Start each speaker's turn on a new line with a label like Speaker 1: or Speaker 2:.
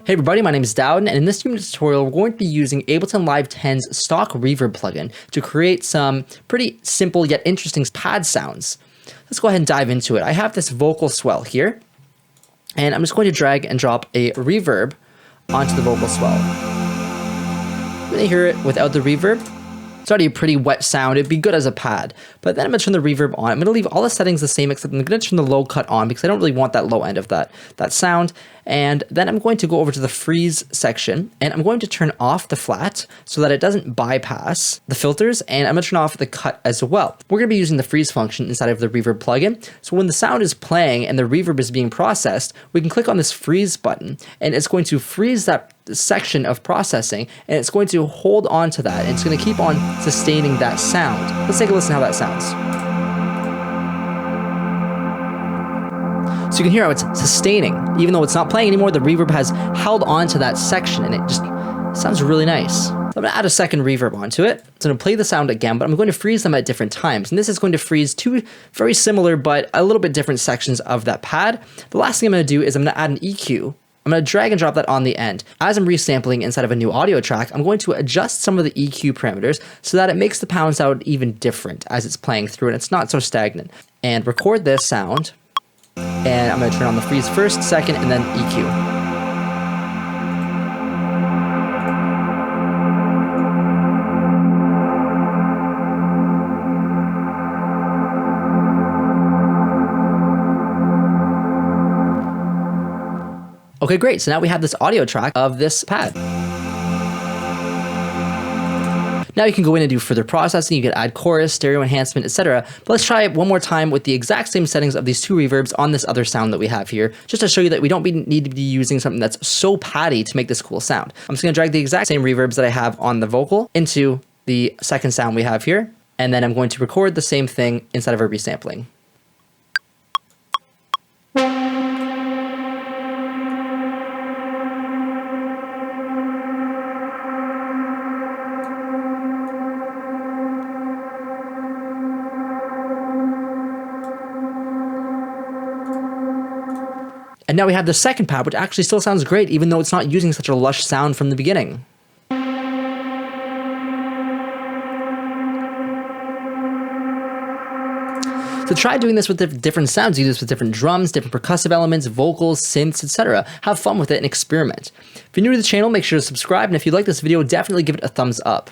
Speaker 1: Hey everybody, my name is Dowden, and in this tutorial, we're going to be using Ableton Live 10's stock reverb plugin to create some pretty simple yet interesting pad sounds. Let's go ahead and dive into it. I have this vocal swell here, and I'm just going to drag and drop a reverb onto the vocal swell. You're going to hear it without the reverb. It's already a pretty wet sound. It'd be good as a pad, but then I'm going to turn the reverb on. I'm going to leave all the settings the same, except I'm going to turn the low cut on because I don't really want that low end of that sound. And then I'm going to go over to the freeze section, and I'm going to turn off the flat so that it doesn't bypass the filters, and I'm going to turn off the cut as well. We're going to be using the freeze function inside of the reverb plugin. So when the sound is playing and the reverb is being processed, we can click on this freeze button, and it's going to freeze that section of processing, and it's going to hold on to that, and it's going to keep on sustaining that sound. Let's take a listen how that sounds. So you can hear how it's sustaining. Even though it's not playing anymore, the reverb has held on to that section, and it just sounds really nice. So I'm going to add a second reverb onto it. So I'm going to play the sound again, but I'm going to freeze them at different times. And this is going to freeze two very similar but a little bit different sections of that pad. The last thing I'm going to do is I'm going to add an EQ. I'm going to drag and drop that on the end. As I'm resampling inside of a new audio track, I'm going to adjust some of the EQ parameters so that it makes the pound sound even different as it's playing through, and it's not so stagnant. And record this sound. And I'm going to turn on the freeze first, second, and then EQ. Okay, great. So now we have this audio track of this pad. Now you can go in and do further processing. You can add chorus, stereo enhancement, etc. But let's try it one more time with the exact same settings of these two reverbs on this other sound that we have here, just to show you that we don't need to be using something that's so paddy to make this cool sound. I'm just going to drag the exact same reverbs that I have on the vocal into the second sound we have here, and then I'm going to record the same thing inside of our resampling. And now we have the second pad, which actually still sounds great, even though it's not using such a lush sound from the beginning. So try doing this with different sounds. Use this with different drums, different percussive elements, vocals, synths, etc. Have fun with it and experiment. If you're new to the channel, make sure to subscribe. And if you like this video, definitely give it a thumbs up.